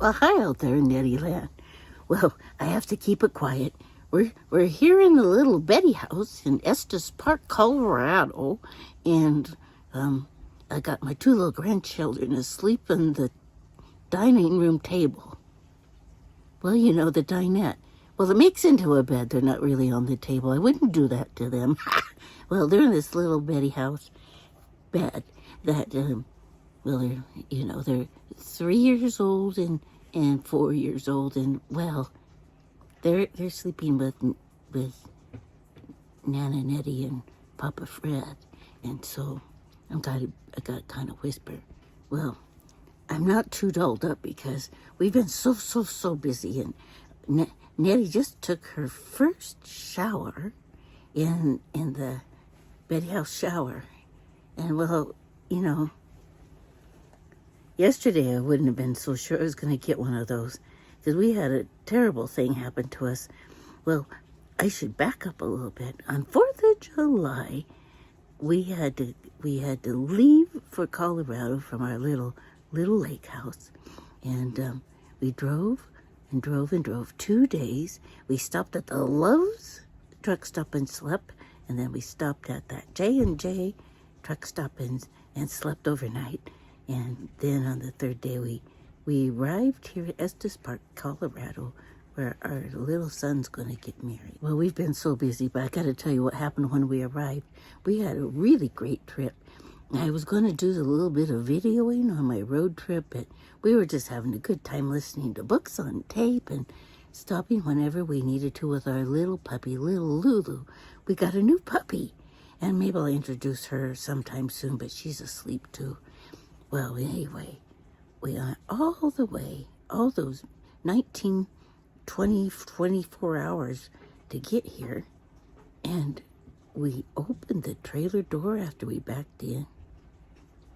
Well, hi out there in Nettie land. Well, I have to keep it quiet. We're here in the little Beddy house in Estes Park, Colorado, and I got my two little grandchildren asleep on the dining room table. Well, you know, the dinette. Well, it makes into a bed. They're not really on the table. I wouldn't do that to them. Well, they're in this little Beddy house bed that, well, they're 3 years old and 4 years old, and well, they're sleeping with Nana Nettie and Papa Fred, and so I got kind of whisper. Well, I'm not too dolled up because we've been so busy, and Nettie just took her first shower in the Beddy house shower, and well, you know, yesterday I wouldn't have been so sure I was going to get one of those because we had a terrible thing happen to us. Well, I should back up a little bit. On 4th of July, we had to leave for Colorado from our little lake house, and we drove 2 days. We stopped at the Love's truck stop and slept, and then we stopped at that J&J truck stop and slept overnight. And then on the third day, we arrived here at Estes Park, Colorado, where our little son's going to get married. Well, we've been so busy, but I got to tell you what happened when we arrived. We had a really great trip. I was going to do a little bit of videoing on my road trip, but we were just having a good time listening to books on tape and stopping whenever we needed to with our little puppy, little Lulu. We got a new puppy, and maybe I'll introduce her sometime soon, but she's asleep too. Well, anyway, we went all the way, all those 19, 20, 24 hours to get here, and we opened the trailer door after we backed in,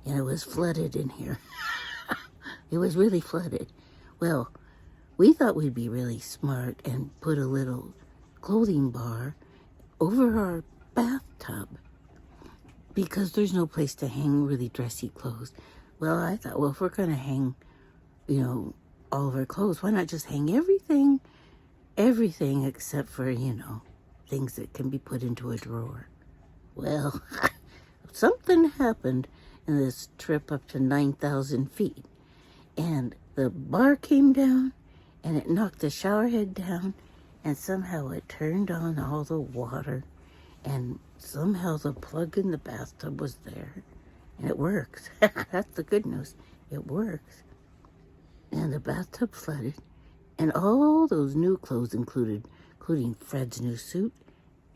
and it was flooded in here. It was really flooded. Well, we thought we'd be really smart and put a little clothing bar over our bathtub because there's no place to hang really dressy clothes. Well, I thought, well, if we're going to hang, all of our clothes, why not just hang everything except for, things that can be put into a drawer. Well, something happened in this trip up to 9,000 feet, and the bar came down, and it knocked the shower head down, and somehow it turned on all the water, and somehow the plug in the bathtub was there. And it works. That's the good news. It works. And the bathtub flooded. And all those new clothes, including Fred's new suit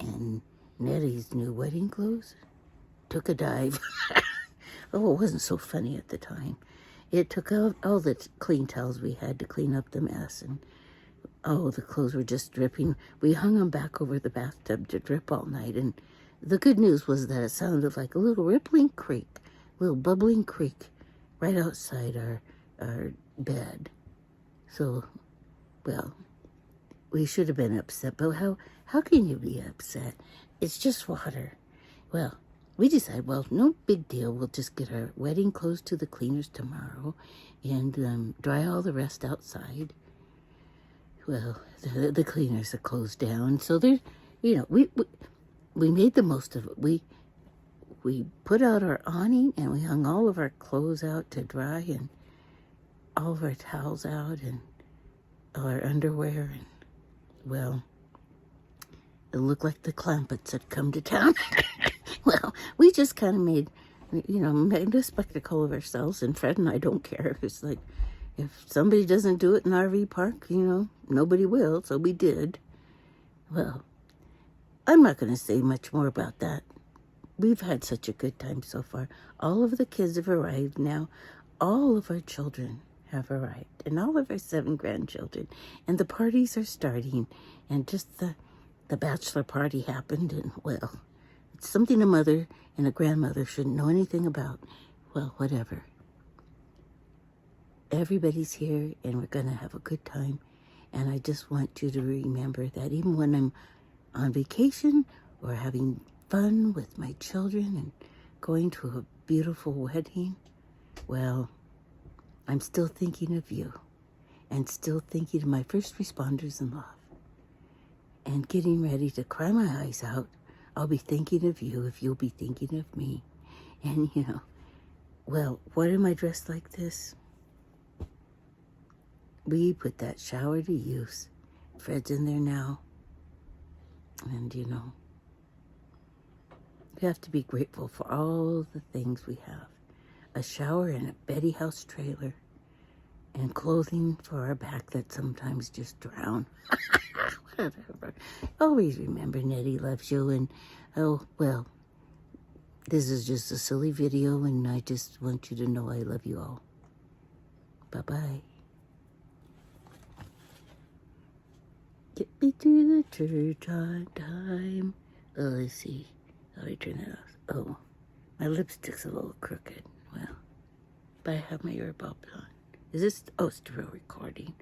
and Nettie's new wedding clothes, took a dive. Oh, it wasn't so funny at the time. It took out all the clean towels we had to clean up the mess. And, the clothes were just dripping. We hung them back over the bathtub to drip all night. And the good news was that it sounded like a little rippling creek. Little bubbling creek right outside our bed. So, well, we should have been upset, but how can you be upset? It's just water. Well, we decided, well, no big deal. We'll just get our wedding clothes to the cleaners tomorrow and dry all the rest outside. Well, the cleaners are closed down, so there's, we made the most of it. We put out our awning and we hung all of our clothes out to dry and all of our towels out and all our underwear. And, well, it looked like the Clampets had come to town. Well, we just kind of made a spectacle of ourselves, and Fred and I don't care. It's like, if somebody doesn't do it in an RV park, nobody will, so we did. Well, I'm not going to say much more about that. We've had such a good time so far. All of the kids have arrived now. All of our children have arrived, and all of our 7 grandchildren. And the parties are starting, and just the bachelor party happened, and, well, it's something a mother and a grandmother shouldn't know anything about. Well, whatever. Everybody's here, and we're going to have a good time. And I just want you to remember that even when I'm on vacation or having fun with my children and going to a beautiful wedding, well, I'm still thinking of you. and still thinking of my first responders in love and getting ready to cry my eyes out. I'll be thinking of you if you'll be thinking of me. And, well, what am I dressed like this? We put that shower to use. Fred's in there now. And, we have to be grateful for all the things we have. A shower and a Beddy house trailer. And clothing for our back that sometimes just drown. Whatever. Always remember Nettie loves you. And, oh, well, this is just a silly video. And I just want you to know I love you all. Bye-bye. Get me to the church on time. Oh, let's see. How do I turn that off? Oh, my lipstick's a little crooked. Well, but I have my earbuds on. Is this? Oh, it's still recording.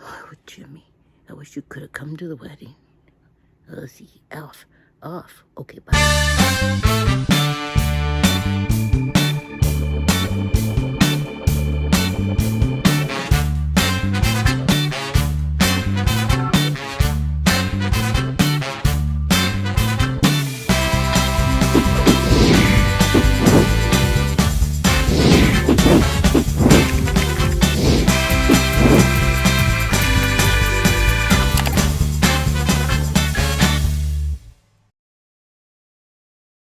Oh, Jimmy, I wish you could have come to the wedding. Let's see. Off. Okay, bye.